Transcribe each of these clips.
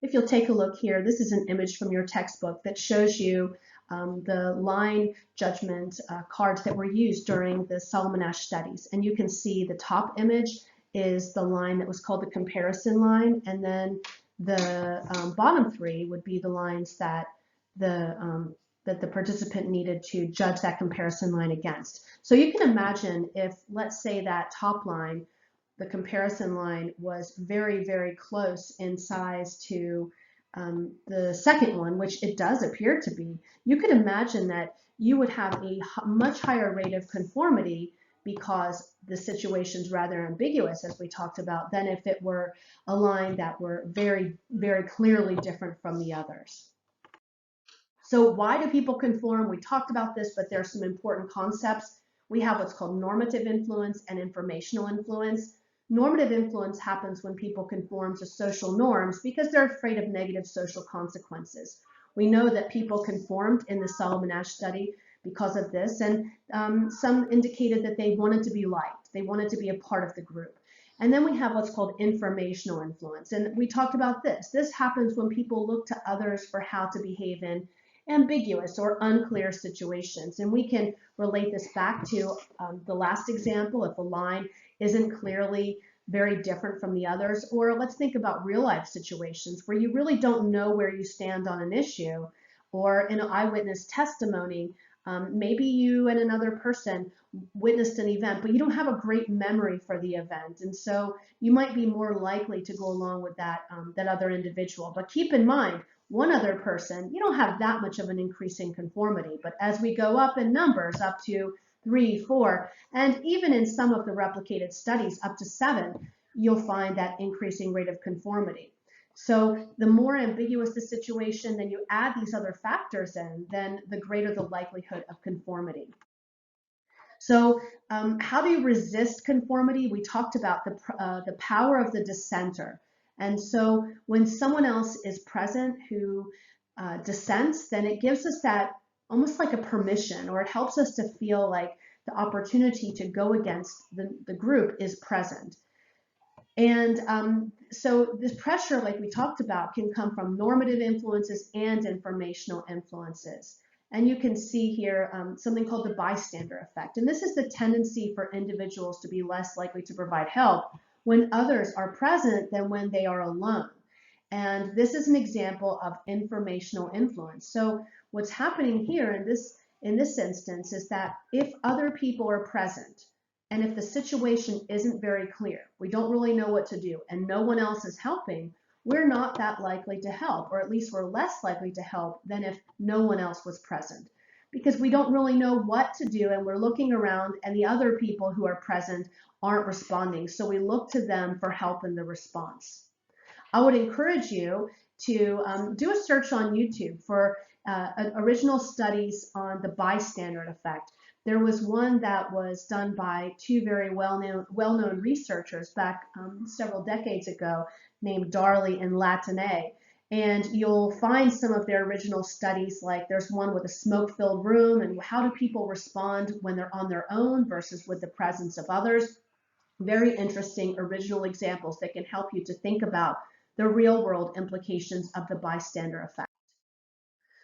if you'll take a look here, this is an image from your textbook that shows you the line judgment cards that were used during the Solomon Asch studies. And you can see the top image is the line that was called the comparison line, and then the bottom three would be the lines that the participant needed to judge that comparison line against. So you can imagine if, let's say, that top line, the comparison line, was very, very close in size to the second one, which it does appear to be, you could imagine that you would have a much higher rate of conformity because the situation's rather ambiguous, as we talked about, than if it were a line that were very, very clearly different from the others. So why do people conform? We talked about this, but there are some important concepts. We have what's called normative influence and informational influence. Normative influence happens when people conform to social norms because they're afraid of negative social consequences. We know that people conformed in the Solomon Asch study because of this, and some indicated that they wanted to be liked. They wanted to be a part of the group. And then we have what's called informational influence, and we talked about this. This happens when people look to others for how to behave in ambiguous or unclear situations. And we can relate this back to the last example. If a line isn't clearly very different from the others, or let's think about real life situations where you really don't know where you stand on an issue, or in an eyewitness testimony, maybe you and another person witnessed an event, but you don't have a great memory for the event, and so you might be more likely to go along with that other individual. But keep in mind, one other person, you don't have that much of an increase in conformity, but as we go up in numbers, up to 3, 4, and even in some of the replicated studies up to 7, you'll find that increasing rate of conformity. So the more ambiguous the situation, then you add these other factors in, then the greater the likelihood of conformity. So how do you resist conformity? We talked about the power of the dissenter. And so when someone else is present who dissents, then it gives us that almost like a permission, or it helps us to feel like the opportunity to go against the group is present. And so this pressure, like we talked about, can come from normative influences and informational influences. And you can see here something called the bystander effect. And this is the tendency for individuals to be less likely to provide help when others are present than when they are alone. And this is an example of informational influence. So what's happening here in this instance is that if other people are present, and if the situation isn't very clear, we don't really know what to do, and no one else is helping, we're not that likely to help, or at least we're less likely to help than if no one else was present, because we don't really know what to do, and we're looking around and the other people who are present aren't responding, so we look to them for help in the response. I would encourage you to do a search on YouTube for original studies on the bystander effect. There was one that was done by two very well-known researchers back several decades ago named Darley and Latané. And you'll find some of their original studies, like there's one with a smoke-filled room and how do people respond when they're on their own versus with the presence of others. Very interesting original examples that can help you to think about the real-world implications of the bystander effect.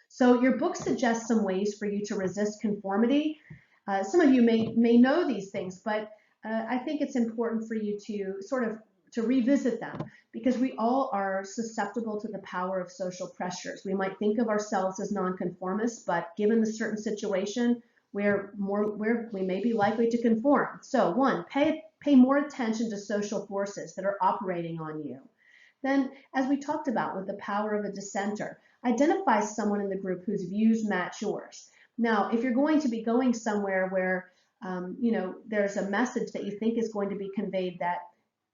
So your book suggests some ways for you to resist conformity. Some of you may know these things, but I think it's important for you to revisit them, because we all are susceptible to the power of social pressures. We might think of ourselves as nonconformists, but given the certain situation, we may be likely to conform. So one, pay more attention to social forces that are operating on you. Then, as we talked about with the power of a dissenter, identify someone in the group whose views match yours. Now, if you're going to be going somewhere where there's a message that you think is going to be conveyed that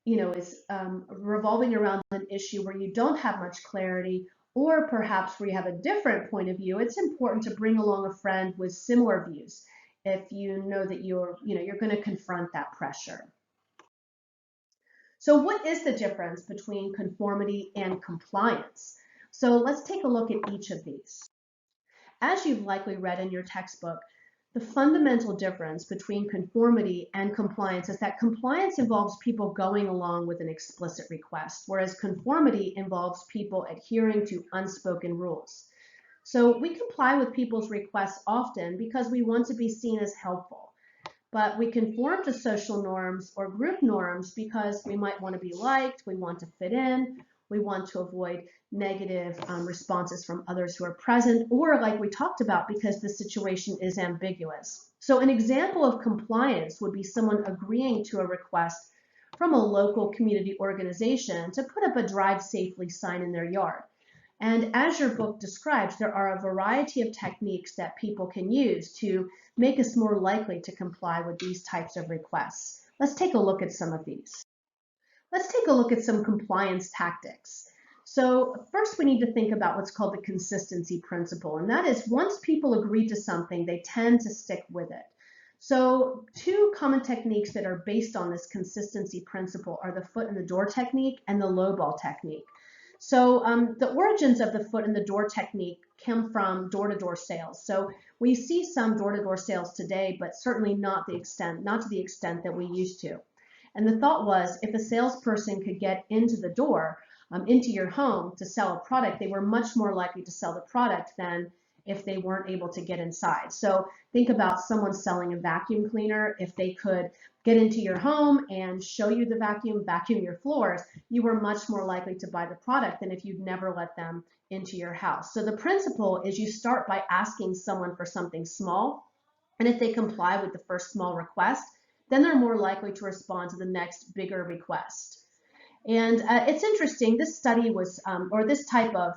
is revolving around an issue where you don't have much clarity, or perhaps where you have a different point of view, it's important to bring along a friend with similar views if you know that you're going to confront that pressure. So what is the difference between conformity and compliance? So let's take a look at each of these. As you've likely read in your textbook, The fundamental difference between conformity and compliance is that compliance involves people going along with an explicit request, whereas conformity involves people adhering to unspoken rules. So we comply with people's requests often because we want to be seen as helpful, but we conform to social norms or group norms because we might want to be liked, we want to fit in, we want to avoid negative responses from others who are present, or like we talked about, because the situation is ambiguous. So an example of compliance would be someone agreeing to a request from a local community organization to put up a drive safely sign in their yard. And as your book describes, there are a variety of techniques that people can use to make us more likely to comply with these types of requests. Let's take a look at some of these. Let's take a look at some compliance tactics. So first we need to think about what's called the consistency principle, and that is once people agree to something, they tend to stick with it. So two common techniques that are based on this consistency principle are the foot in the door technique and the lowball technique. So the origins of the foot in the door technique come from door-to-door sales. So we see some door-to-door sales today, but certainly not to the extent that we used to. And the thought was, if a salesperson could get into the door, into your home to sell a product, they were much more likely to sell the product than if they weren't able to get inside. So think about someone selling a vacuum cleaner. If they could get into your home and show you the vacuum your floors, you were much more likely to buy the product than if you'd never let them into your house. So the principle is you start by asking someone for something small, and if they comply with the first small request, then they're more likely to respond to the next bigger request. And it's interesting, this study was, or this type of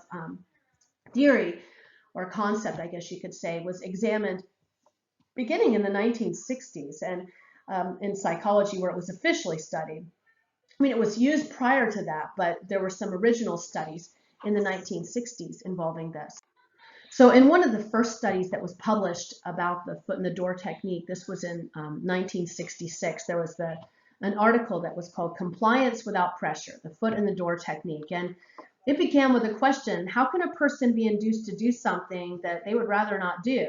theory or concept, I guess you could say, was examined beginning in the 1960s and in psychology where it was officially studied. I mean, it was used prior to that, but there were some original studies in the 1960s involving this. So in one of the first studies that was published about the foot in the door technique, this was in 1966, there was an article that was called Compliance Without Pressure, the foot in the door technique. And it began with a question, how can a person be induced to do something that they would rather not do?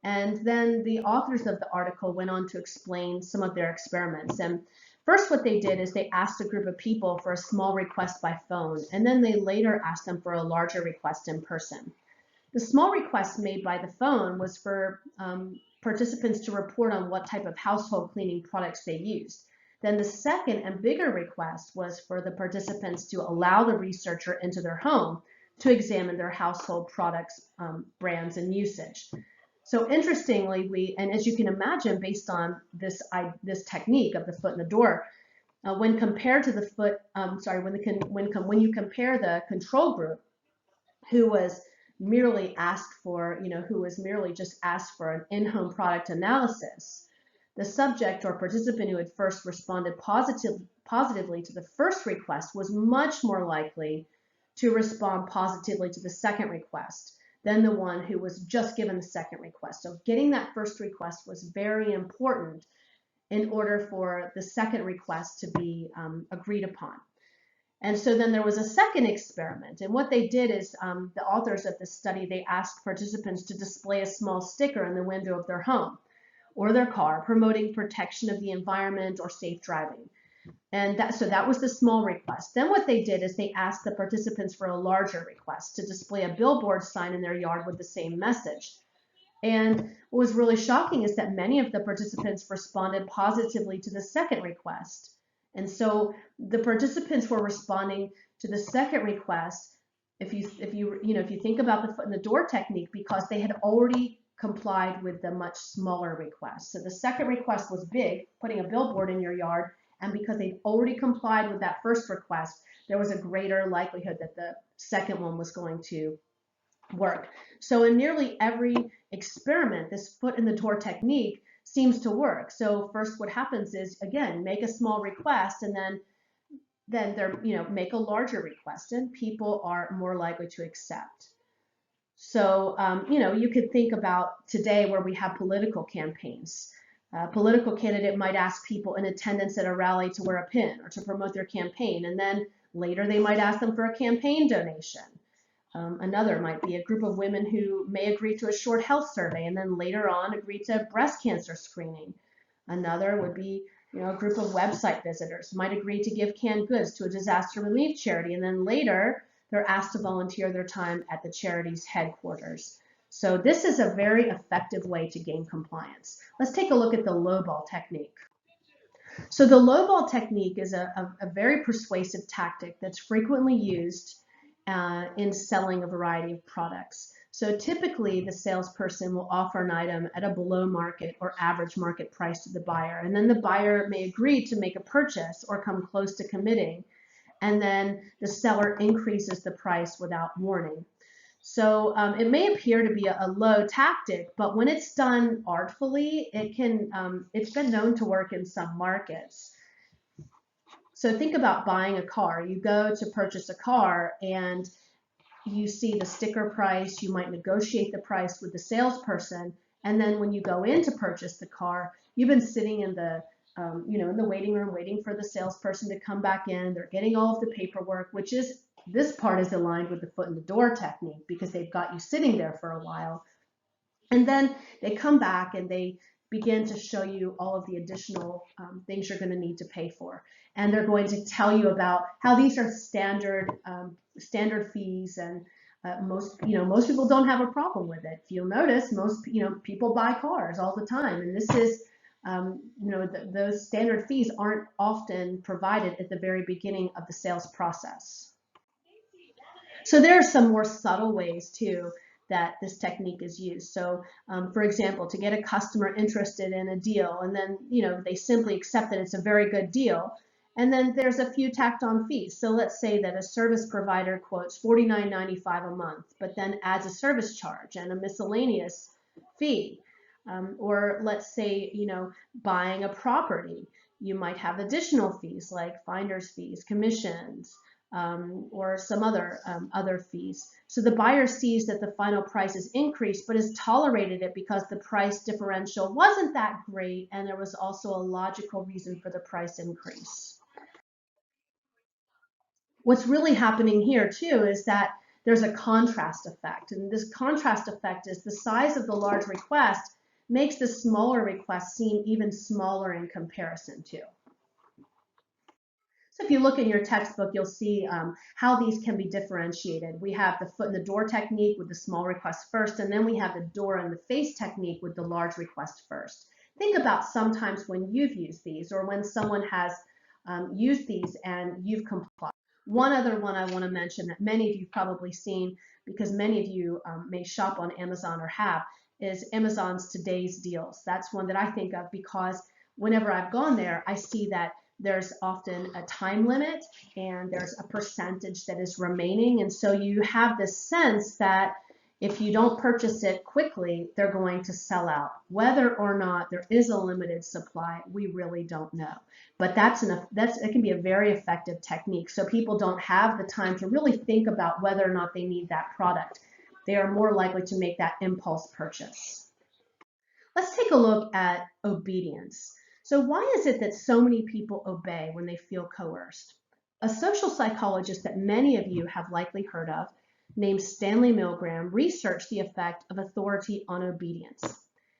And then the authors of the article went on to explain some of their experiments. And first what they did is they asked a group of people for a small request by phone, and then they later asked them for a larger request in person. The small request made by the phone was for participants to report on what type of household cleaning products they used. Then the second and bigger request was for the participants to allow the researcher into their home to examine their household products, brands, and usage. So interestingly, and as you can imagine, based on this technique of the foot in the door, when compared to the foot, when you compare the control group, who was merely asked for, who was merely just asked for an in-home product analysis, the subject or participant who had first responded positively to the first request was much more likely to respond positively to the second request than the one who was just given the second request. So getting that first request was very important in order for the second request to be agreed upon. And so then there was a second experiment, and what they did is the authors of this study, they asked participants to display a small sticker in the window of their home or their car promoting protection of the environment or safe driving. And so that was the small request. Then what they did is they asked the participants for a larger request to display a billboard sign in their yard with the same message. And what was really shocking is that many of the participants responded positively to the second request. And so the participants were responding to the second request, if you think about the foot in the door technique, because they had already complied with the much smaller request. So the second request was big, putting a billboard in your yard, and because they'd already complied with that first request, there was a greater likelihood that the second one was going to work. So in nearly every experiment, this foot in the door technique seems to work. So first what happens is, again, make a small request, and then make a larger request, and people are more likely to accept. So you could think about today where we have political campaigns. A political candidate might ask people in attendance at a rally to wear a pin or to promote their campaign, and then later they might ask them for a campaign donation. Another might be a group of women who may agree to a short health survey and then later on agree to breast cancer screening. Another would be, a group of website visitors might agree to give canned goods to a disaster relief charity, and then later they're asked to volunteer their time at the charity's headquarters. So this is a very effective way to gain compliance. Let's take a look at the lowball technique. So the lowball technique is a very persuasive tactic that's frequently used in selling a variety of products. So typically the salesperson will offer an item at a below market or average market price to the buyer, and then the buyer may agree to make a purchase or come close to committing, and then the seller increases the price without warning. So it may appear to be a low tactic, but when it's done artfully, it's been known to work in some markets. So think about buying a car. You go to purchase a car and you see the sticker price, you might negotiate the price with the salesperson, and then when you go in to purchase the car, you've been sitting in the in the waiting room waiting for the salesperson to come back in. They're getting all of the paperwork, this part is aligned with the foot in the door technique because they've got you sitting there for a while. And then they come back and they begin to show you all of the additional things you're going to need to pay for. And they're going to tell you about how these are standard fees, and most people don't have a problem with it. If you'll notice, most people buy cars all the time, and this is those standard fees aren't often provided at the very beginning of the sales process. So there are some more subtle ways too that this technique is used. So for example, to get a customer interested in a deal, and then they simply accept that it's a very good deal, and then there's a few tacked on fees. So let's say that a service provider quotes $49.95 a month, but then adds a service charge and a miscellaneous fee. Or let's say, buying a property, you might have additional fees like finder's fees, commissions, or some other fees. So the buyer sees that the final price is increased, but has tolerated it because the price differential wasn't that great, and there was also a logical reason for the price increase. What's really happening here too is that there's a contrast effect, and this contrast effect is the size of the large request makes the smaller request seem even smaller in comparison to. So if you look in your textbook, you'll see how these can be differentiated. We have the foot in the door technique with the small request first, and then we have the door in the face technique with the large request first. Think about sometimes when you've used these, or when someone has used these and you've complied. One other one I want to mention that many of you have probably seen, because many of you may shop on Amazon or have, is Amazon's Today's Deals. That's one that I think of because whenever I've gone there, I see that there's often a time limit and there's a percentage that is remaining. And so you have this sense that if you don't purchase it quickly, they're going to sell out. Whether or not there is a limited supply, we really don't know. But it can be a very effective technique. So people don't have the time to really think about whether or not they need that product. They are more likely to make that impulse purchase. Let's take a look at obedience. So why is it that so many people obey when they feel coerced? A social psychologist that many of you have likely heard of, named Stanley Milgram, researched the effect of authority on obedience.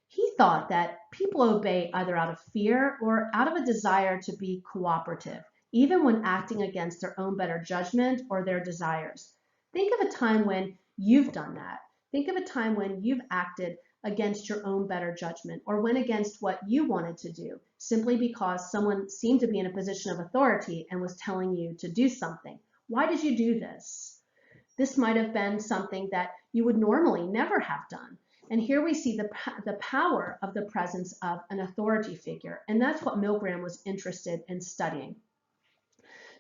He thought that people obey either out of fear or out of a desire to be cooperative, even when acting against their own better judgment or their desires. Think of a time when you've done that. Think of a time when you've acted against your own better judgment or went against what you wanted to do simply because someone seemed to be in a position of authority and was telling you to do something. Why did you do this? This might have been something that you would normally never have done. And here we see the power of the presence of an authority figure, and that's what Milgram was interested in studying.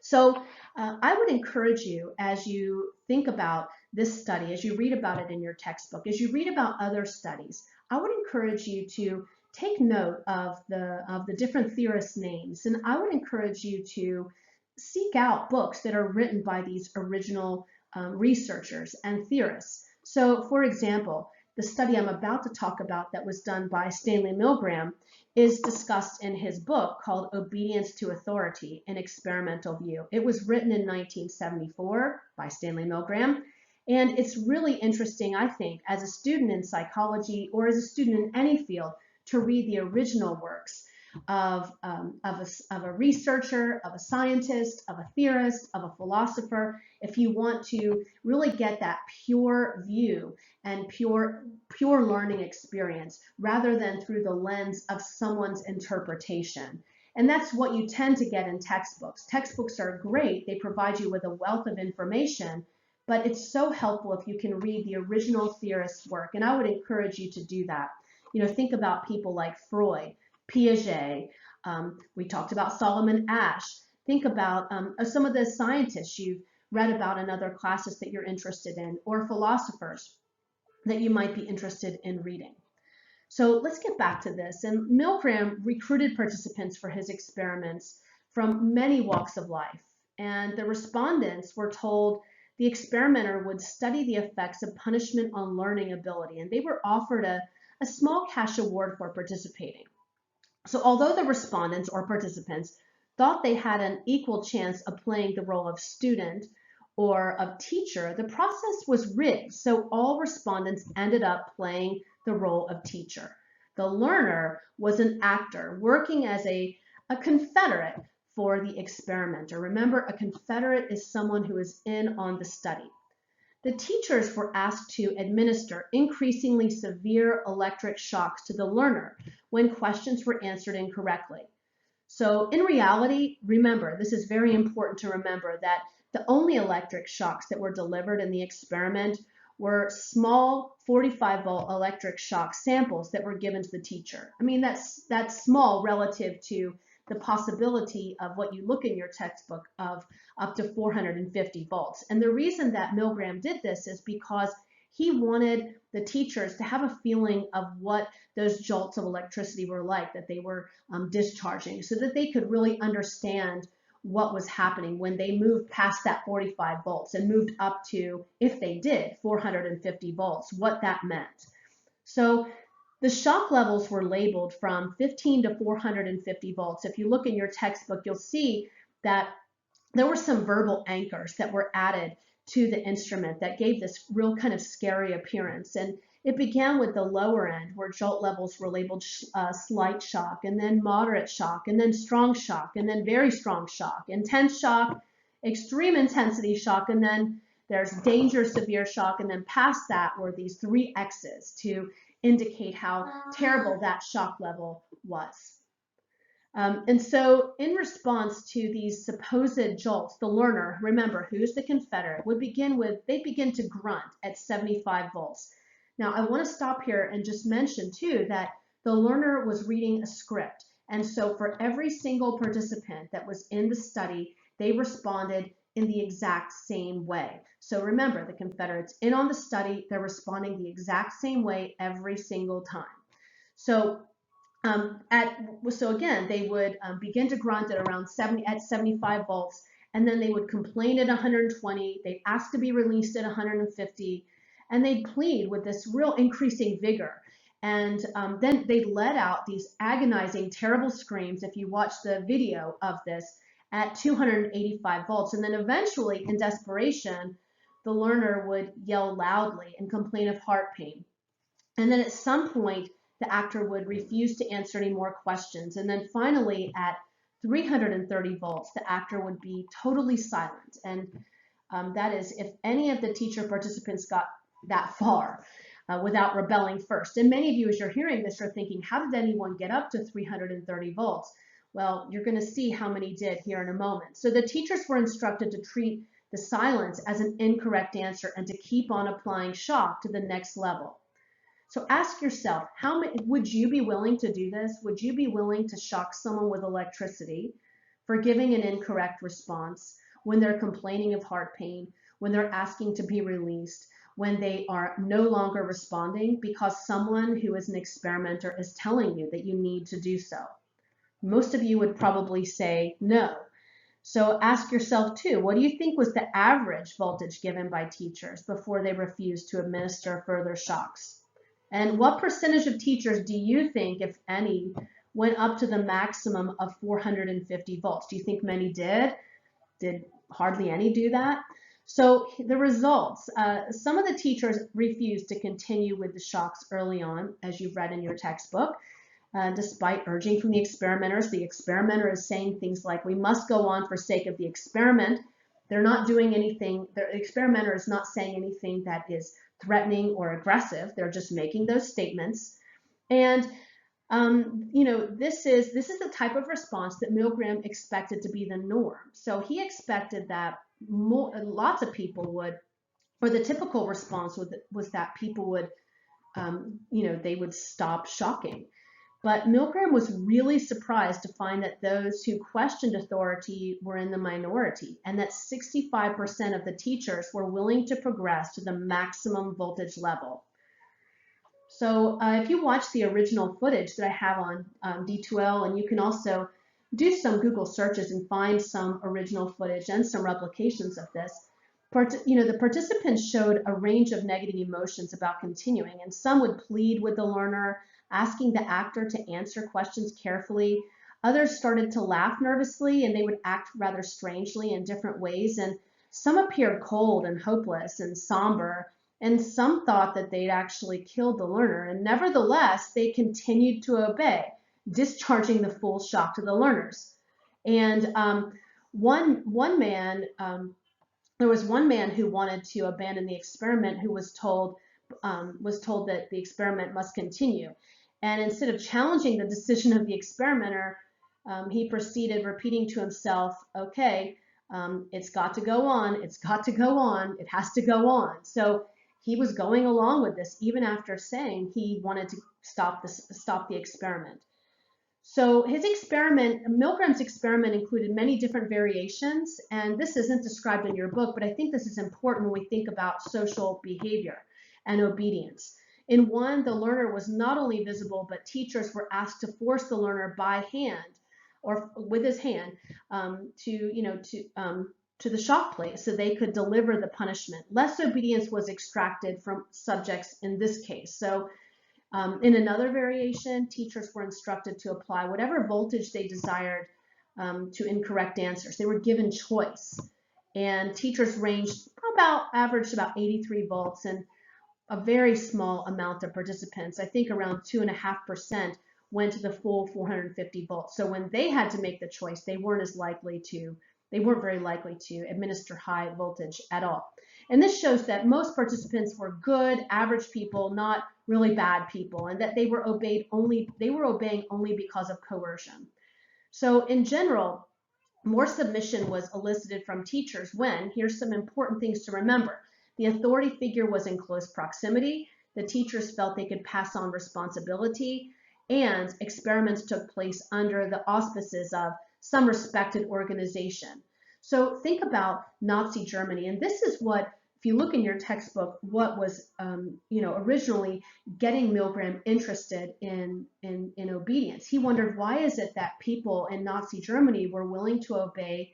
So I would encourage you, as you think about this study, as you read about it in your textbook, as you read about other studies, I would encourage you to take note of the different theorists' names, and I would encourage you to seek out books that are written by these original researchers and theorists. So, for example, the study I'm about to talk about that was done by Stanley Milgram is discussed in his book called Obedience to Authority, an Experimental View. It was written in 1974 by Stanley Milgram, And it's really interesting, I think, as a student in psychology or as a student in any field, to read the original works of a researcher, of a scientist, of a theorist, of a philosopher, if you want to really get that pure view and pure learning experience rather than through the lens of someone's interpretation. And that's what you tend to get in textbooks. Textbooks are great. They provide you with a wealth of information, but it's so helpful if you can read the original theorist's work. And I would encourage you to do that. You know, think about people like Freud, Piaget. We talked about Solomon Asch. Think about some of the scientists you've read about in other classes that you're interested in, or philosophers that you might be interested in reading. So let's get back to this. And Milgram recruited participants for his experiments from many walks of life. And the respondents were told the experimenter would study the effects of punishment on learning ability, and they were offered a small cash award for participating. So although the respondents or participants thought they had an equal chance of playing the role of student or of teacher, the process was rigged. So all respondents ended up playing the role of teacher. The learner was an actor working as a confederate for the experimenter. Remember, a confederate is someone who is in on the study. The teachers were asked to administer increasingly severe electric shocks to the learner when questions were answered incorrectly. So in reality, remember, this is very important to remember, that the only electric shocks that were delivered in the experiment were small 45-volt electric shock samples that were given to the teacher. I mean, that's small relative to the possibility of what you look in your textbook of up to 450 volts. And the reason that Milgram did this is because he wanted the teachers to have a feeling of what those jolts of electricity were like that they were discharging, so that they could really understand what was happening when they moved past that 45 volts and moved up to, if they did, 450 volts, what that meant. So the shock levels were labeled from 15 to 450 volts. If you look in your textbook, you'll see that there were some verbal anchors that were added to the instrument that gave this real kind of scary appearance. And it began with the lower end, where jolt levels were labeled slight shock, and then moderate shock, and then strong shock, and then very strong shock, intense shock, extreme intensity shock, and then there's danger, severe shock, and then past that were these 3 X's to indicate how terrible that shock level was. And so in response to these supposed jolts, the learner, remember, who's the confederate, they begin to grunt at 75 volts. Now, I want to stop here and just mention, too, that the learner was reading a script. And so for every single participant that was in the study, they responded in the exact same way. So remember, the confederates in on the study, they're responding the exact same way every single time. So again, they would begin to grunt at around 75 volts, and then they would complain at 120. They'd ask to be released at 150, and they'd plead with this real increasing vigor. And then they'd let out these agonizing, terrible screams, if you watch the video of this, at 285 volts. And then eventually, in desperation, the learner would yell loudly and complain of heart pain. And then at some point, the actor would refuse to answer any more questions. And then finally, at 330 volts, the actor would be totally silent. And that is, if any of the teacher participants got that far without rebelling first. And many of you, as you're hearing this, are thinking, how did anyone get up to 330 volts? Well, you're going to see how many did here in a moment. So the teachers were instructed to treat the silence as an incorrect answer and to keep on applying shock to the next level. So ask yourself, would you be willing to do this? Would you be willing to shock someone with electricity for giving an incorrect response when they're complaining of heart pain, when they're asking to be released, when they are no longer responding because someone who is an experimenter is telling you that you need to do so? Most of you would probably say no. So ask yourself too, what do you think was the average voltage given by teachers before they refused to administer further shocks? And what percentage of teachers do you think, if any, went up to the maximum of 450 volts? Do you think many did? Did hardly any do that? So the results, some of the teachers refused to continue with the shocks early on, as you've read in your textbook, despite urging from the experimenters. The experimenter is saying things like, we must go on for sake of the experiment. They're not doing anything, the experimenter is not saying anything that is threatening or aggressive. They're just making those statements. And this is the type of response that Milgram expected to be the norm. So he expected that lots of people would, or the typical response was that people would, they would stop shocking. But Milgram was really surprised to find that those who questioned authority were in the minority, and that 65% of the teachers were willing to progress to the maximum voltage level. So if you watch the original footage that I have on D2L, and you can also do some Google searches and find some original footage and some replications of this, the participants showed a range of negative emotions about continuing, and some would plead with the learner, asking the actor to answer questions carefully. Others started to laugh nervously, and they would act rather strangely in different ways, and some appeared cold and hopeless and somber, and some thought that they'd actually killed the learner, and nevertheless, they continued to obey, discharging the full shock to the learners. And there was one man who wanted to abandon the experiment, who was told that the experiment must continue. And instead of challenging the decision of the experimenter, he proceeded repeating to himself, okay, it's got to go on, it's got to go on, it has to go on. So he was going along with this even after saying he wanted to stop the experiment. So Milgram's experiment included many different variations, and this isn't described in your book, but I think this is important when we think about social behavior and obedience. In one, the learner was not only visible, but teachers were asked to force the learner by hand or with his hand to the shock place so they could deliver the punishment. Less obedience was extracted from subjects in this case. So in another variation, teachers were instructed to apply whatever voltage they desired to incorrect answers. They were given choice, and teachers averaged about 83 volts, and a very small amount of participants, I think around 2.5%, went to the full 450 volts. So when they had to make the choice, they weren't very likely to administer high voltage at all. And this shows that most participants were good, average people, not really bad people, and that they were obeying only because of coercion. So in general, more submission was elicited from teachers when, here's some important things to remember, the authority figure was in close proximity, the teachers felt they could pass on responsibility, and experiments took place under the auspices of some respected organization. So think about Nazi Germany, and this is what, if you look in your textbook, what was originally getting Milgram interested in obedience. He wondered, why is it that people in Nazi Germany were willing to obey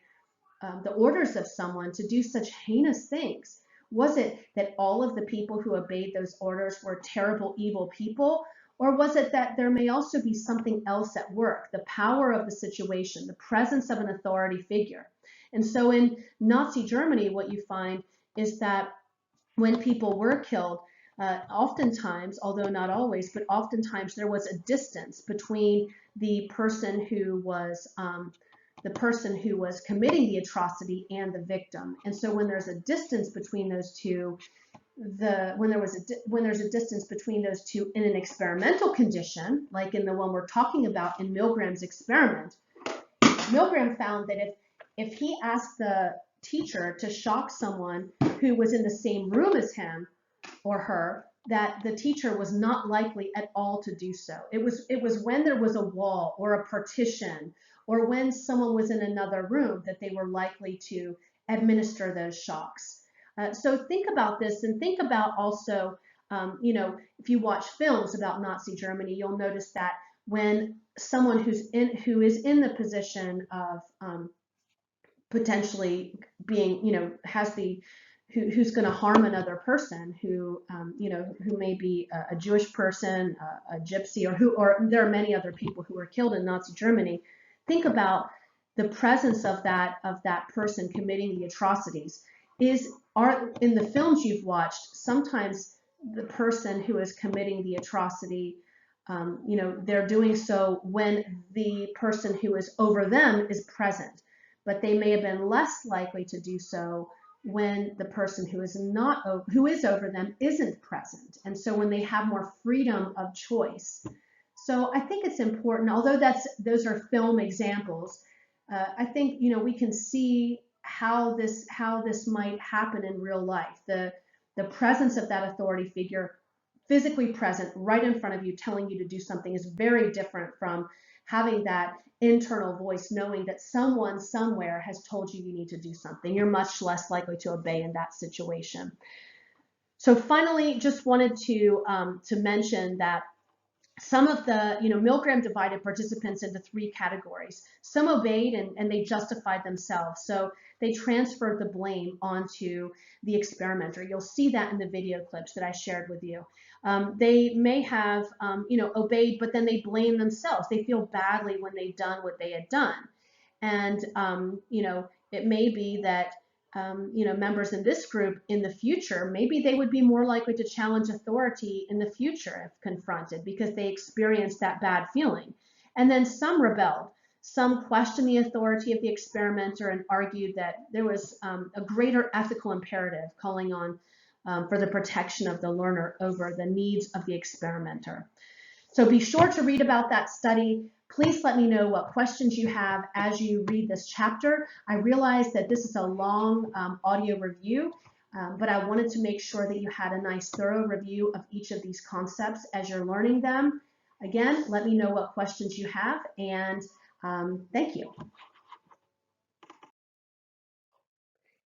the orders of someone to do such heinous things? Was it that all of the people who obeyed those orders were terrible, evil people? Or was it that there may also be something else at work, the power of the situation, the presence of an authority figure? And so in Nazi Germany, what you find is that when people were killed, oftentimes, although not always, but oftentimes there was a distance between the person who was committing the atrocity and the victim. And so when there's a distance between those two, when there's a distance between those two in an experimental condition, like in the one we're talking about in Milgram's experiment, Milgram found that if he asked the teacher to shock someone who was in the same room as him or her, that the teacher was not likely at all to do so. It was when there was a wall or a partition or when someone was in another room that they were likely to administer those shocks. So think about this, and think about also, if you watch films about Nazi Germany, you'll notice that when someone who is in the position of potentially being, who's going to harm another person, who may be a Jewish person, a gypsy, or there are many other people who were killed in Nazi Germany. Think about the presence of that person committing the atrocities. are in the films you've watched, sometimes the person who is committing the atrocity, they're doing so when the person who is over them is present, but they may have been less likely to do so when the person who is over them isn't present, and so when they have more freedom of choice. So I think it's important, although those are film examples. I think we can see how this might happen in real life. The presence of that authority figure, physically present right in front of you, telling you to do something, is very different from having that internal voice knowing that someone somewhere has told you need to do something. You're much less likely to obey in that situation. So finally, just wanted to mention that some of the, Milgram divided participants into three categories. Some obeyed and they justified themselves. So they transferred the blame onto the experimenter. You'll see that in the video clips that I shared with you. They may have, obeyed, but then they blame themselves. They feel badly when they've done what they had done. And, it may be that members in this group in the future, maybe they would be more likely to challenge authority in the future if confronted because they experienced that bad feeling. And then some rebelled. Some questioned the authority of the experimenter and argued that there was a greater ethical imperative calling on for the protection of the learner over the needs of the experimenter. So be sure to read about that study. Please let me know what questions you have as you read this chapter. I realize that this is a long audio review, but I wanted to make sure that you had a nice thorough review of each of these concepts as you're learning them. Again, let me know what questions you have, and thank you.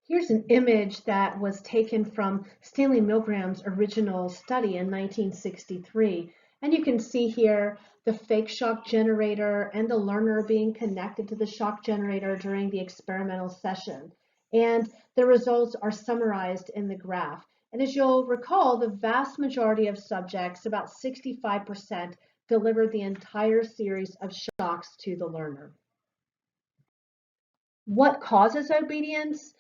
Here's an image that was taken from Stanley Milgram's original study in 1963. And you can see here the fake shock generator and the learner being connected to the shock generator during the experimental session. And the results are summarized in the graph. And as you'll recall, the vast majority of subjects, about 65%, delivered the entire series of shocks to the learner. What causes obedience?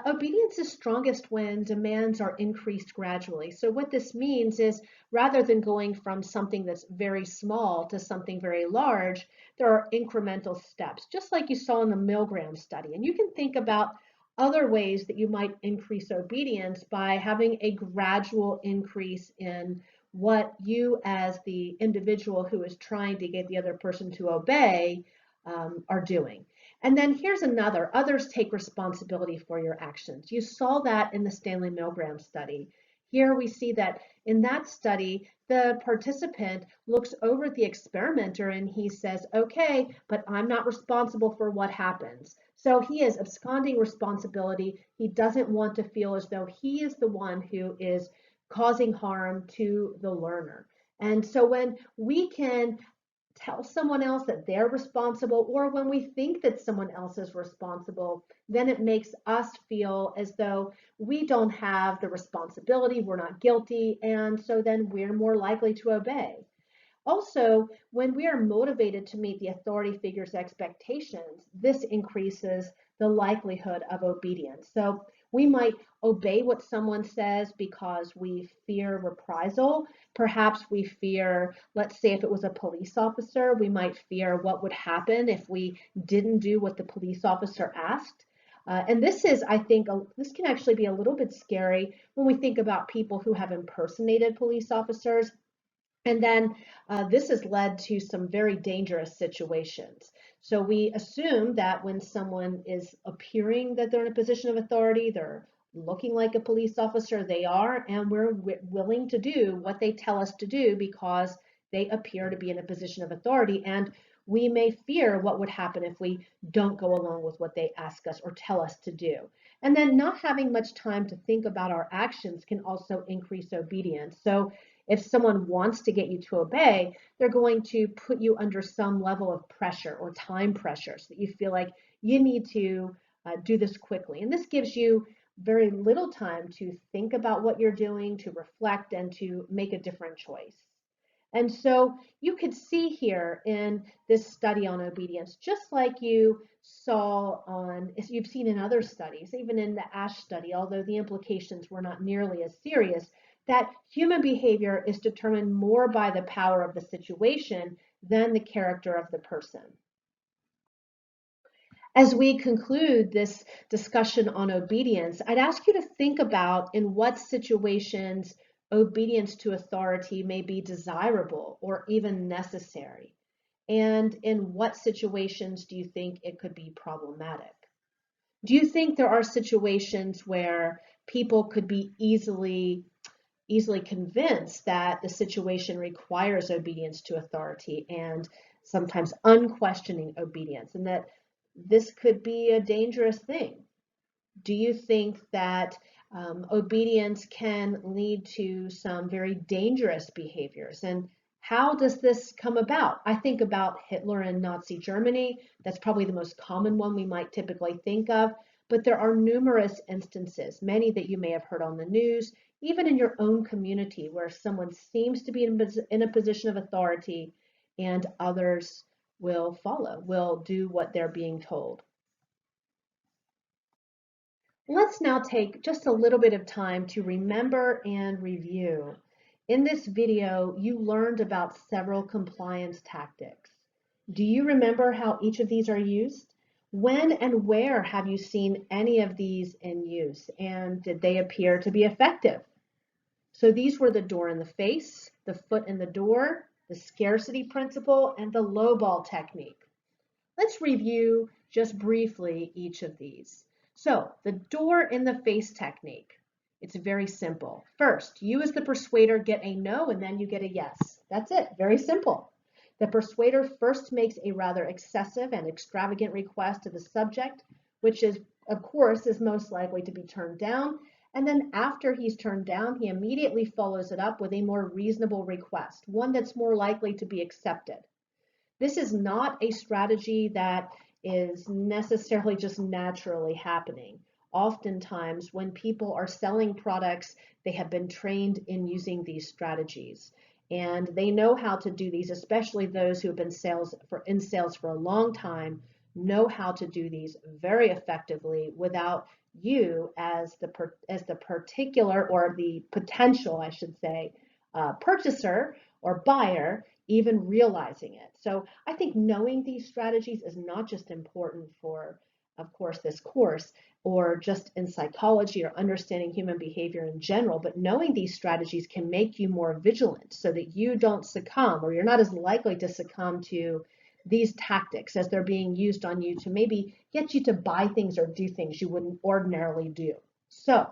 Obedience is strongest when demands are increased gradually. So what this means is rather than going from something that's very small to something very large, there are incremental steps, just like you saw in the Milgram study. And you can think about other ways that you might increase obedience by having a gradual increase in what you as the individual who is trying to get the other person to obey are doing. And then here's another, others take responsibility for your actions. You saw that in the Stanley Milgram study. Here we see that in that study, the participant looks over at the experimenter and he says, okay, but I'm not responsible for what happens. So he is absconding responsibility. He doesn't want to feel as though he is the one who is causing harm to the learner. And so when we can tell someone else that they're responsible, or when we think that someone else is responsible, then it makes us feel as though we don't have the responsibility, we're not guilty, and so then we're more likely to obey. Also, when we are motivated to meet the authority figure's expectations, this increases the likelihood of obedience. So we might obey what someone says because we fear reprisal. Perhaps we fear, let's say if it was a police officer, we might fear what would happen if we didn't do what the police officer asked. And this is, I think, this can actually be a little bit scary when we think about people who have impersonated police officers. And then this has led to some very dangerous situations. So we assume that when someone is appearing that they're in a position of authority, they're looking like a police officer, they are, and we're willing to do what they tell us to do because they appear to be in a position of authority. And we may fear what would happen if we don't go along with what they ask us or tell us to do. And then not having much time to think about our actions can also increase obedience. So if someone wants to get you to obey, they're going to put you under some level of pressure or time pressure so that you feel like you need to do this quickly. And this gives you very little time to think about what you're doing, to reflect, and to make a different choice. And so you could see here in this study on obedience, just like you saw you've seen in other studies, even in the ASH study, although the implications were not nearly as serious, that human behavior is determined more by the power of the situation than the character of the person. As we conclude this discussion on obedience, I'd ask you to think about in what situations obedience to authority may be desirable or even necessary, and in what situations do you think it could be problematic? Do you think there are situations where people could be easily convinced that the situation requires obedience to authority and sometimes unquestioning obedience, and that this could be a dangerous thing? Do you think that obedience can lead to some very dangerous behaviors? And how does this come about? I think about Hitler and Nazi Germany. That's probably the most common one we might typically think of. But there are numerous instances, many that you may have heard on the news, even in your own community, where someone seems to be in a position of authority and others will follow, will do what they're being told. Let's now take just a little bit of time to remember and review. In this video, you learned about several compliance tactics. Do you remember how each of these are used? When and where have you seen any of these in use, and did they appear to be effective? So these were the door in the face, the foot in the door, the scarcity principle, and the lowball technique. Let's review just briefly each of these. So the door in the face technique, it's very simple. First, you as the persuader get a no and then you get a yes. That's it, very simple. The persuader first makes a rather excessive and extravagant request to the subject, which is, of course, is most likely to be turned down. And then after he's turned down, he immediately follows it up with a more reasonable request, one that's more likely to be accepted. This is not a strategy that is necessarily just naturally happening. Oftentimes, when people are selling products, they have been trained in using these strategies. And they know how to do these, especially those who have been in sales for a long time, know how to do these very effectively without you as the particular, or the potential, I should say, purchaser or buyer even realizing it. So I think knowing these strategies is not just important for, of course, this course or just in psychology or understanding human behavior in general, but knowing these strategies can make you more vigilant so that you don't succumb, or you're not as likely to succumb to these tactics as they're being used on you to maybe get you to buy things or do things you wouldn't ordinarily do. So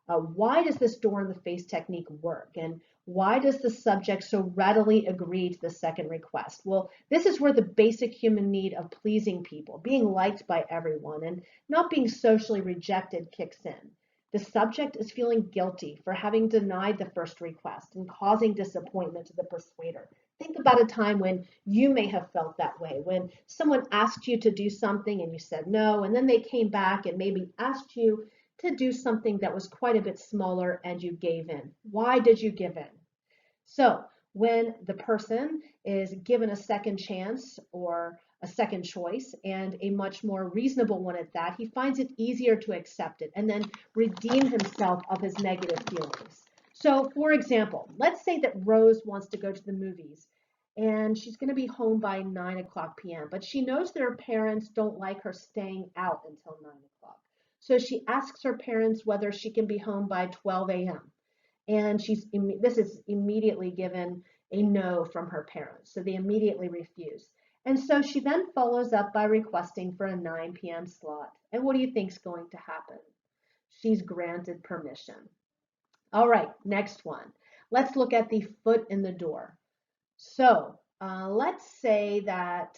why does this door in the face technique work? And why does the subject so readily agree to the second request? Well, this is where the basic human need of pleasing people, being liked by everyone, and not being socially rejected kicks in. The subject is feeling guilty for having denied the first request and causing disappointment to the persuader. Think about a time when you may have felt that way, when someone asked you to do something and you said no, and then they came back and maybe asked you to do something that was quite a bit smaller and you gave in. Why did you give in? So when the person is given a second chance or a second choice, and a much more reasonable one at that, he finds it easier to accept it and then redeem himself of his negative feelings. So for example, let's say that Rose wants to go to the movies and she's going to be home by 9 p.m., but she knows that her parents don't like her staying out until 9 o'clock. So she asks her parents whether she can be home by 12 a.m. And this is immediately given a no from her parents. So they immediately refuse. And so she then follows up by requesting for a 9 p.m. slot. And what do you think is going to happen? She's granted permission. All right, next one. Let's look at the foot in the door. So let's say that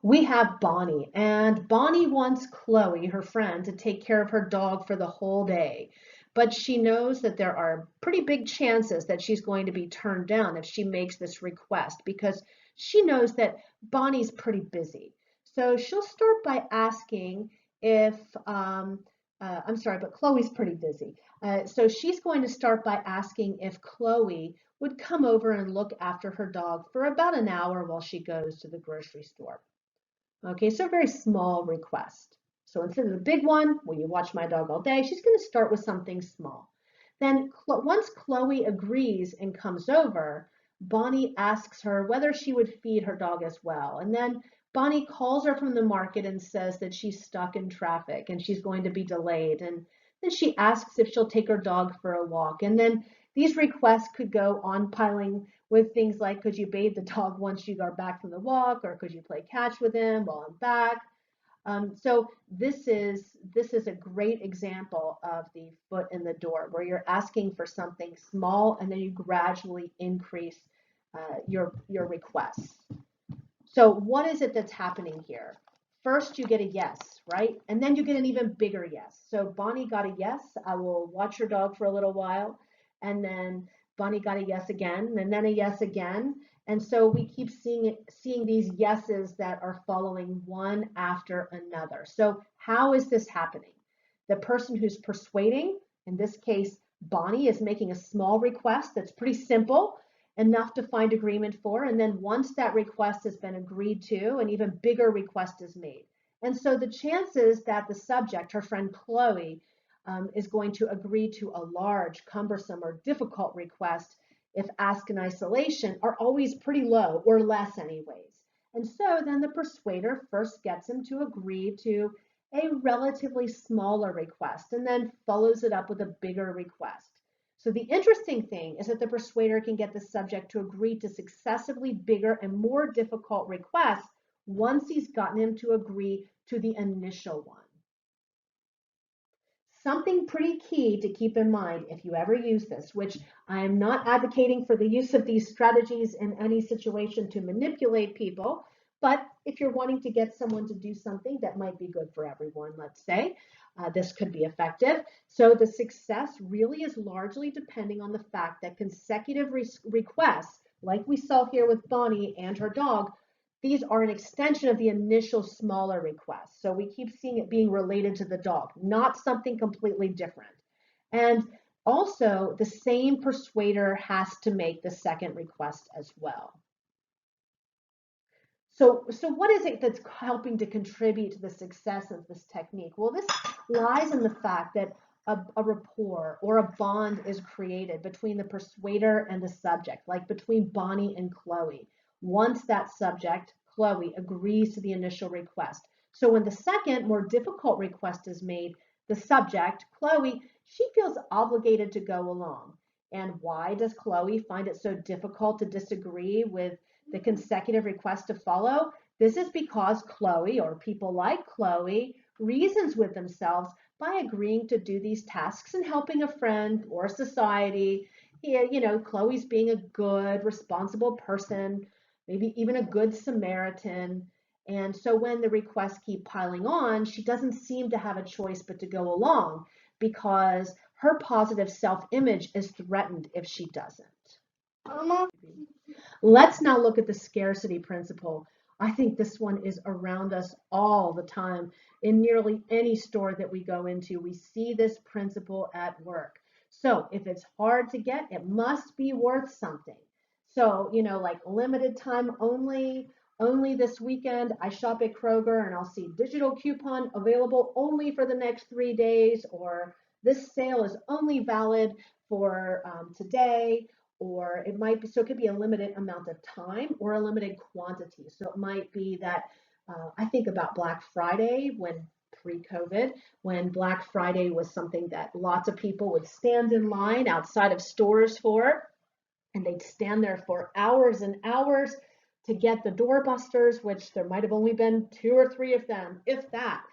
we have Bonnie, and Bonnie wants Chloe, her friend, to take care of her dog for the whole day. But she knows that there are pretty big chances that she's going to be turned down if she makes this request, because she knows that Bonnie's pretty busy. So she'll start by asking if, I'm sorry, but Chloe's pretty busy. So she's going to start by asking if Chloe would come over and look after her dog for about an hour while she goes to the grocery store. Okay, so a very small request. So instead of the big one, will you watch my dog all day? She's going to start with something small. Then once Chloe agrees and comes over, Bonnie asks her whether she would feed her dog as well. And then Bonnie calls her from the market and says that she's stuck in traffic and she's going to be delayed. And then she asks if she'll take her dog for a walk. And then these requests could go on piling with things like, could you bathe the dog once you are back from the walk, or could you play catch with him while I'm back? So this is a great example of the foot in the door, where you're asking for something small and then you gradually increase your requests. So what is it that's happening here? First, you get a yes, right? And then you get an even bigger yes. So Bonnie got a yes, I will watch your dog for a little while. And then Bonnie got a yes again, and then a yes again. And so we keep seeing these yeses that are following one after another. So how is this happening? The person who's persuading, in this case, Bonnie, is making a small request that's pretty simple, enough to find agreement for. And then once that request has been agreed to, an even bigger request is made. And so the chances that the subject, her friend Chloe, is going to agree to a large, cumbersome, or difficult request if asked in isolation are always pretty low, or less anyways. And so then the persuader first gets him to agree to a relatively smaller request and then follows it up with a bigger request. So the interesting thing is that the persuader can get the subject to agree to successively bigger and more difficult requests once he's gotten him to agree to the initial one. Something pretty key to keep in mind if you ever use this, which I am not advocating for the use of these strategies in any situation to manipulate people, but if you're wanting to get someone to do something that might be good for everyone, let's say, this could be effective. So the success really is largely depending on the fact that consecutive requests, like we saw here with Bonnie and her dog, these are an extension of the initial smaller request. So we keep seeing it being related to the dog, not something completely different. And also, the same persuader has to make the second request as well. So what is it that's helping to contribute to the success of this technique? Well, this lies in the fact that a rapport or a bond is created between the persuader and the subject, like between Bonnie and Chloe, once that subject, Chloe, agrees to the initial request. So when the second, more difficult request is made, the subject, Chloe, she feels obligated to go along. And why does Chloe find it so difficult to disagree with the consecutive request to follow? This is because Chloe, or people like Chloe, reasons with themselves by agreeing to do these tasks and helping a friend or society. You know, Chloe's being a good, responsible person, maybe even a good Samaritan. And so when the requests keep piling on, she doesn't seem to have a choice but to go along, because her positive self-image is threatened if she doesn't. Let's now look at the scarcity principle. I think this one is around us all the time. In nearly any store that we go into, we see this principle at work. So if it's hard to get, it must be worth something. So, you know, like limited time only this weekend, I shop at Kroger and I'll see digital coupon available only for the next 3 days, or this sale is only valid for today. Or it might be, so it could be a limited amount of time or a limited quantity. So it might be that I think about Black Friday, when pre-COVID, when Black Friday was something that lots of people would stand in line outside of stores for, and they'd stand there for hours and hours to get the doorbusters, which there might have only been 2 or 3 of them, if that.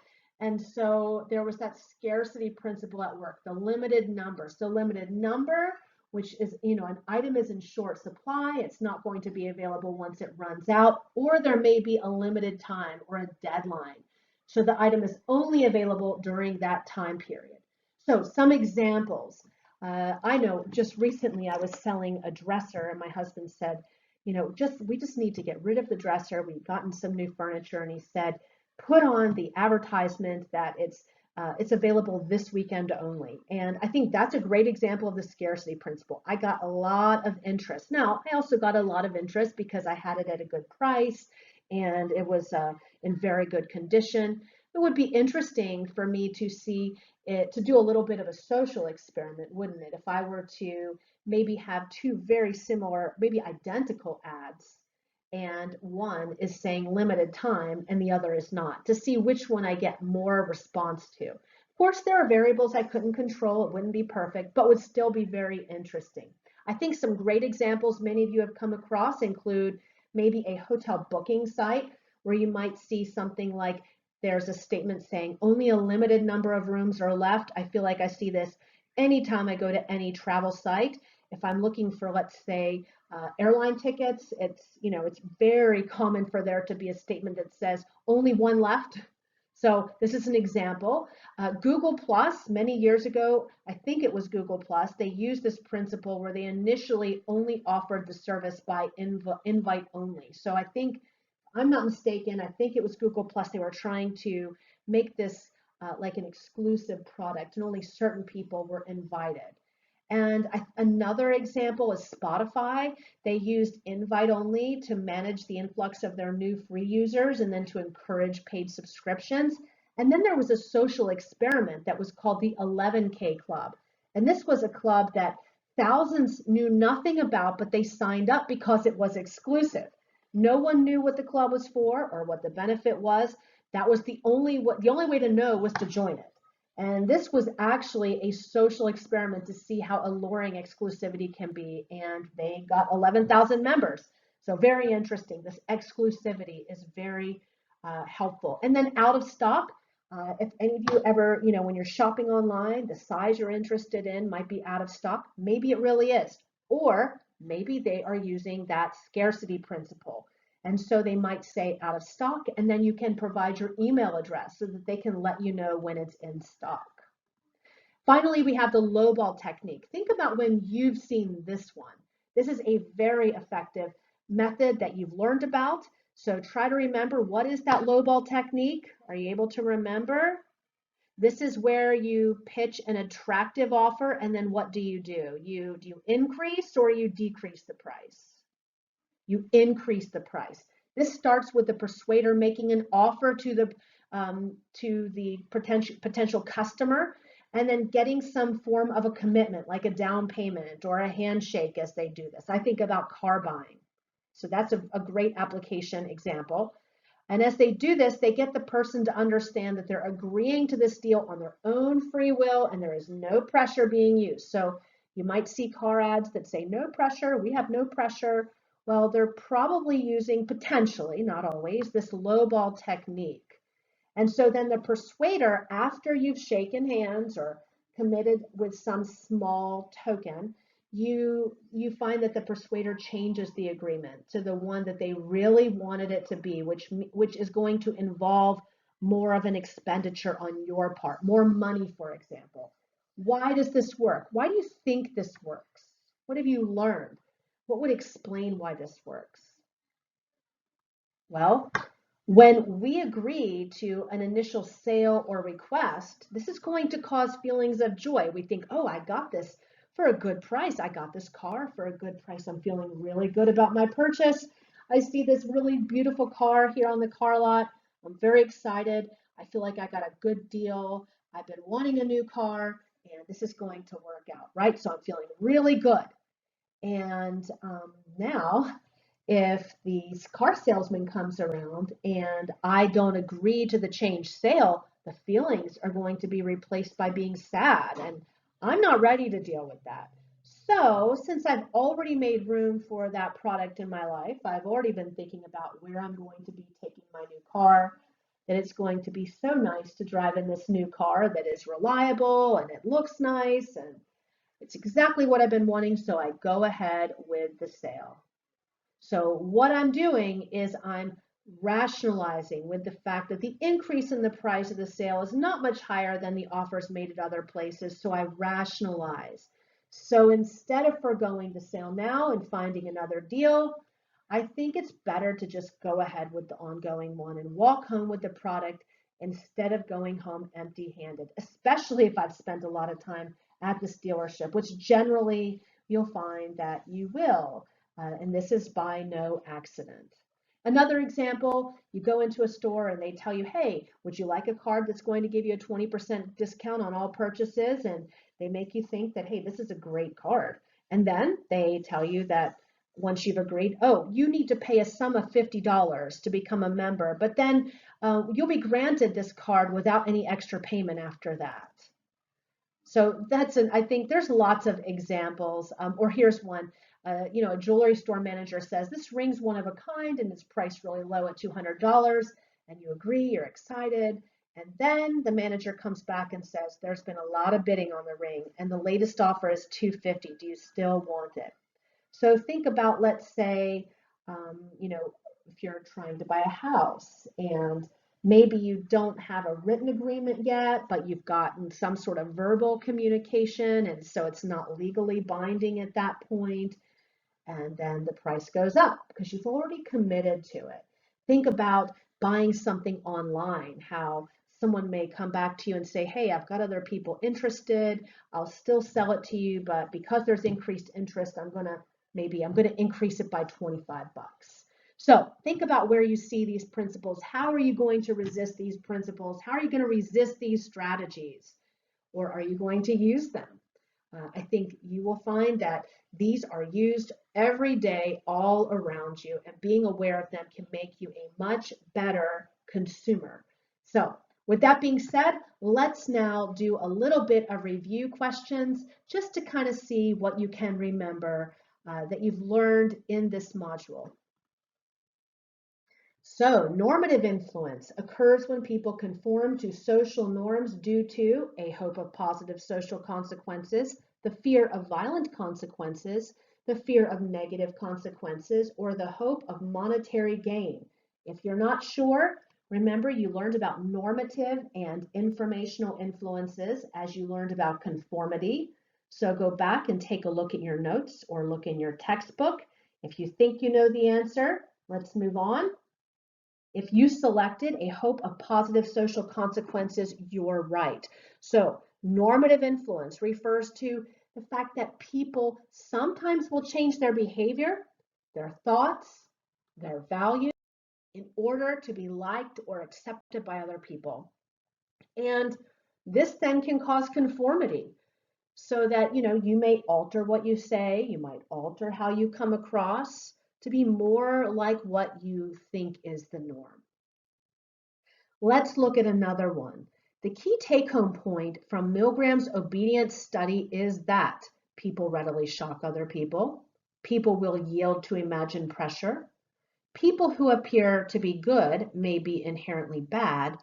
And so there was that scarcity principle at work, the limited number. So limited number, which is, you know, an item is in short supply, it's not going to be available once it runs out, or there may be a limited time or a deadline. So the item is only available during that time period. So some examples. I know just recently I was selling a dresser and my husband said, you know, we just need to get rid of the dresser. We've gotten some new furniture, and he said, put on the advertisement that it's It's available this weekend only. And I think that's a great example of the scarcity principle. I got a lot of interest. Now, I also got a lot of interest because I had it at a good price and it was in very good condition. It would be interesting for me to see it, to do a little bit of a social experiment, wouldn't it? If I were to maybe have two very similar, maybe identical ads, and one is saying limited time and the other is not, to see which one I get more response to. Of course, there are variables I couldn't control. It wouldn't be perfect, but would still be very interesting. I think some great examples many of you have come across include maybe a hotel booking site where you might see something like there's a statement saying only a limited number of rooms are left. I feel like I see this anytime I go to any travel site. If I'm looking for, let's say, airline tickets, it's very common for there to be a statement that says only one left. So this is an example. Google Plus, many years ago, I think it was Google Plus, they used this principle where they initially only offered the service by invite only. So I think, if I'm not mistaken, I think it was Google Plus, they were trying to make this like an exclusive product and only certain people were invited. And another example is Spotify. They used invite only to manage the influx of their new free users and then to encourage paid subscriptions. And then there was a social experiment that was called the 11K Club. And this was a club that thousands knew nothing about, but they signed up because it was exclusive. No one knew what the club was for or what the benefit was. That was the only way to know was to join it. And this was actually a social experiment to see how alluring exclusivity can be. And they got 11,000 members. So very interesting. This exclusivity is very helpful. And then out of stock, if any of you ever, when you're shopping online, the size you're interested in might be out of stock. Maybe it really is. Or maybe they are using that scarcity principle. And so they might say out of stock, and then you can provide your email address so that they can let you know when it's in stock. Finally, we have the lowball technique. Think about when you've seen this one. This is a very effective method that you've learned about. So try to remember, what is that lowball technique? Are you able to remember? This is where you pitch an attractive offer, and then what do? Do you increase or you decrease the price? You increase the price. This starts with the persuader making an offer to the potential customer, and then getting some form of a commitment, like a down payment or a handshake as they do this. I think about car buying. So that's a great application example. And as they do this, they get the person to understand that they're agreeing to this deal on their own free will and there is no pressure being used. So you might see car ads that say no pressure, we have no pressure. Well, they're probably using, potentially, not always, this lowball technique. And so then the persuader, after you've shaken hands or committed with some small token, you find that the persuader changes the agreement to the one that they really wanted it to be, which is going to involve more of an expenditure on your part, more money, for example. Why does this work? Why do you think this works? What have you learned? What would explain why this works? Well, when we agree to an initial sale or request, this is going to cause feelings of joy. We think, oh, I got this for a good price. I got this car for a good price. I'm feeling really good about my purchase. I see this really beautiful car here on the car lot. I'm very excited. I feel like I got a good deal. I've been wanting a new car and this is going to work out, right? So I'm feeling really good. And now, if the car salesman comes around and I don't agree to the change sale, the feelings are going to be replaced by being sad. And I'm not ready to deal with that. So since I've already made room for that product in my life, I've already been thinking about where I'm going to be taking my new car, that it's going to be so nice to drive in this new car that is reliable and it looks nice and it's exactly what I've been wanting, so I go ahead with the sale. So what I'm doing is I'm rationalizing with the fact that the increase in the price of the sale is not much higher than the offers made at other places, so I rationalize. So instead of foregoing the sale now and finding another deal, I think it's better to just go ahead with the ongoing one and walk home with the product instead of going home empty-handed, especially if I've spent a lot of time at this dealership, which generally you'll find that you will. And this is by no accident. Another example, you go into a store and they tell you, hey, would you like a card that's going to give you a 20% discount on all purchases? And they make you think that, hey, this is a great card. And then they tell you that once you've agreed, oh, you need to pay a sum of $50 to become a member, but then you'll be granted this card without any extra payment after that. So I think there's lots of examples, or here's one. A jewelry store manager says, this ring's one of a kind and it's priced really low at $200, and you agree, you're excited. And then the manager comes back and says, there's been a lot of bidding on the ring and the latest offer is $250. Do you still want it? So think about, let's say, if you're trying to buy a house and maybe you don't have a written agreement yet, but you've gotten some sort of verbal communication, and so it's not legally binding at that point, and then the price goes up because you've already committed to it. Think about buying something online, how someone may come back to you and say, hey, I've got other people interested, I'll still sell it to you, but because there's increased interest, I'm going to increase it by 25 bucks. So think about where you see these principles. How are you going to resist these principles? How are you going to resist these strategies? Or are you going to use them? I think you will find that these are used every day all around you, and being aware of them can make you a much better consumer. So with that being said, let's now do a little bit of review questions just to kind of see what you can remember that you've learned in this module. So, normative influence occurs when people conform to social norms due to a hope of positive social consequences, the fear of violent consequences, the fear of negative consequences, or the hope of monetary gain. If you're not sure, remember you learned about normative and informational influences as you learned about conformity. So go back and take a look at your notes or look in your textbook. If you think you know the answer, let's move on. If you selected a hope of positive social consequences, you're right. So normative influence refers to the fact that people sometimes will change their behavior, their thoughts, their values in order to be liked or accepted by other people. And this then can cause conformity, so that you may alter what you say, you might alter how you come across to be more like what you think is the norm. Let's look at another one. The key take-home point from Milgram's obedience study is that people readily shock other people, people will yield to imagined pressure, people who appear to be good may be inherently bad,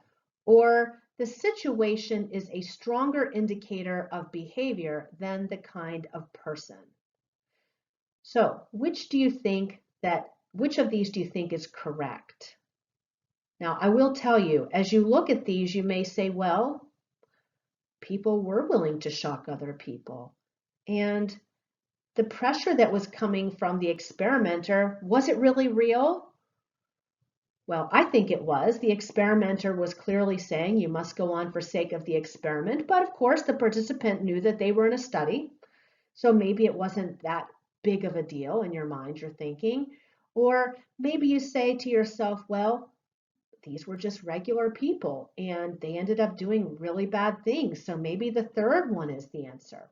or the situation is a stronger indicator of behavior than the kind of person. So, which of these do you think is correct? Now, I will tell you, as you look at these, you may say, well, people were willing to shock other people. And the pressure that was coming from the experimenter, was it really real? Well, I think it was. The experimenter was clearly saying you must go on for sake of the experiment, but of course the participant knew that they were in a study, so maybe it wasn't that big of a deal in your mind, you're thinking. Or maybe you say to yourself, well, these were just regular people and they ended up doing really bad things, so maybe the third one is the answer.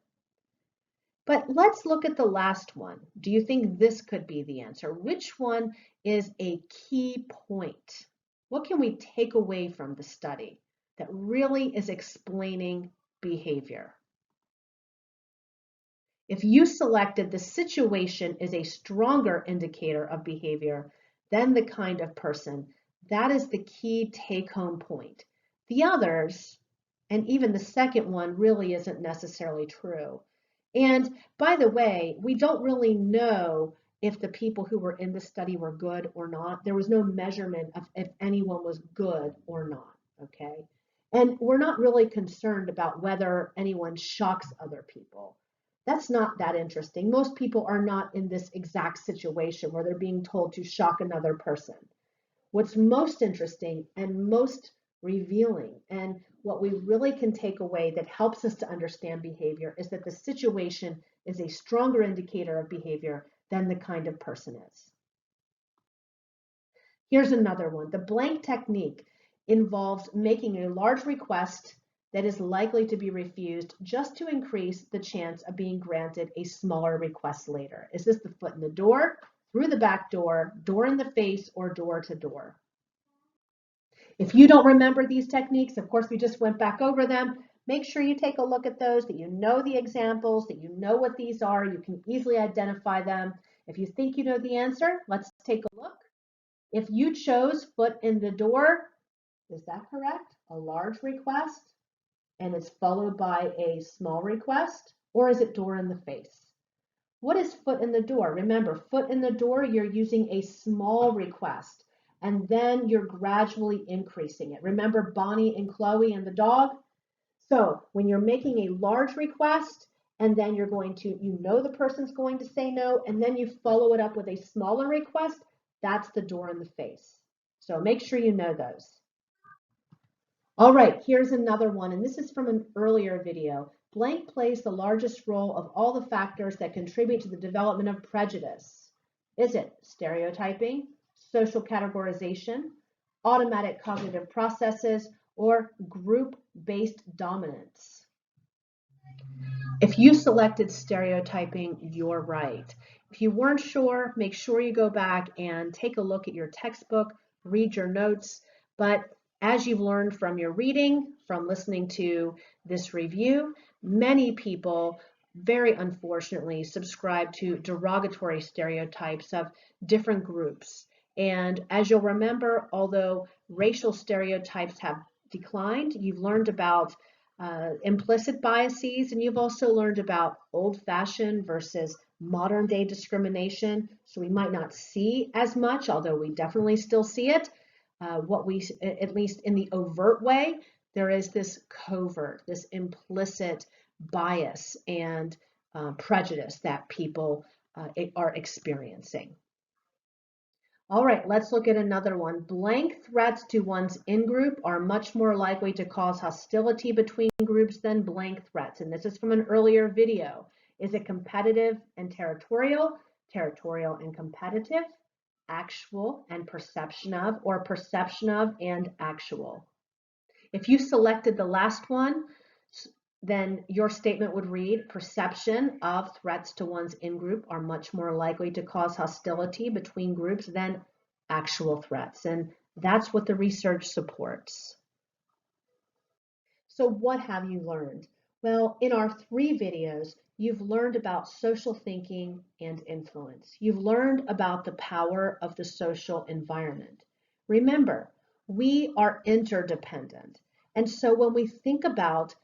But let's look at the last one. Do you think this could be the answer? Which one is a key point? What can we take away from the study that really is explaining behavior? If you selected the situation is a stronger indicator of behavior than the kind of person, that is the key take-home point. The others, and even the second one, really isn't necessarily true. And by the way, we don't really know if the people who were in the study were good or not. There was no measurement of if anyone was good or not, okay? And we're not really concerned about whether anyone shocks other people. That's not that interesting. Most people are not in this exact situation where they're being told to shock another person. What's most interesting and most revealing. And what we really can take away that helps us to understand behavior is that the situation is a stronger indicator of behavior than the kind of person is. Here's another one. The blank technique involves making a large request that is likely to be refused just to increase the chance of being granted a smaller request later. Is this the foot in the door, through the back door, door in the face, or door to door? If you don't remember these techniques, of course, we just went back over them. Make sure you take a look at those, that you know the examples, that you know what these are. You can easily identify them. If you think you know the answer, let's take a look. If you chose foot in the door, is that correct? A large request, and it's followed by a small request, or is it door in the face? What is foot in the door? Remember, foot in the door, you're using a small request, and then you're gradually increasing it. Remember Bonnie and Chloe and the dog? So when you're making a large request, and then you're going to, you know the person's going to say no, and then you follow it up with a smaller request, that's the door in the face. So make sure you know those. All right, here's another one, and this is from an earlier video. Blank plays the largest role of all the factors that contribute to the development of prejudice. Is it stereotyping, social categorization, automatic cognitive processes, or group-based dominance? If you selected stereotyping, you're right. If you weren't sure, make sure you go back and take a look at your textbook, read your notes, but as you've learned from your reading, from listening to this review, many people, very unfortunately, subscribe to derogatory stereotypes of different groups. And as you'll remember, although racial stereotypes have declined, you've learned about implicit biases, and you've also learned about old-fashioned versus modern-day discrimination. So we might not see as much, although we definitely still see it. At least in the overt way, there is this covert, this implicit bias and prejudice that people are experiencing. All right, let's look at another one. Blank threats to one's in-group are much more likely to cause hostility between groups than blank threats. And this is from an earlier video. Is it competitive and territorial, territorial and competitive, actual and perception of, or perception of and actual? If you selected the last one, then your statement would read, perception of threats to one's in-group are much more likely to cause hostility between groups than actual threats. And that's what the research supports. So what have you learned? Well, in our 3 videos, you've learned about social thinking and influence. You've learned about the power of the social environment. Remember, we are interdependent. And so when we think about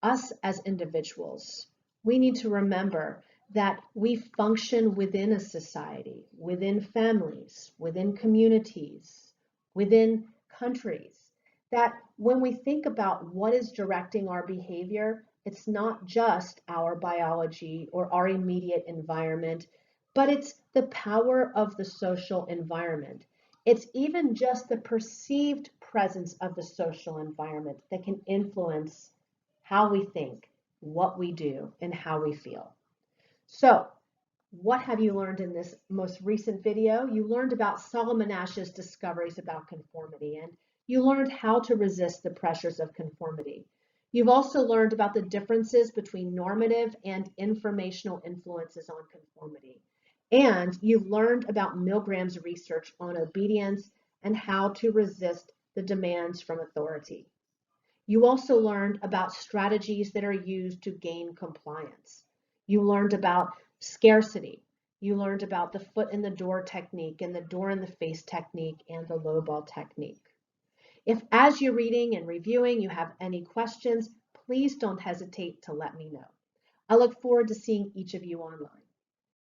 us as individuals, we need to remember that we function within a society, within families, within communities, within countries, that when we think about what is directing our behavior, it's not just our biology or our immediate environment, but it's the power of the social environment. It's even just the perceived presence of the social environment that can influence how we think, what we do, and how we feel. So, what have you learned in this most recent video? You learned about Solomon Ash's discoveries about conformity, and you learned how to resist the pressures of conformity. You've also learned about the differences between normative and informational influences on conformity. And you've learned about Milgram's research on obedience and how to resist the demands from authority. You also learned about strategies that are used to gain compliance. You learned about scarcity. You learned about the foot in the door technique and the door in the face technique and the lowball technique. If as you're reading and reviewing you have any questions, please don't hesitate to let me know. I look forward to seeing each of you online.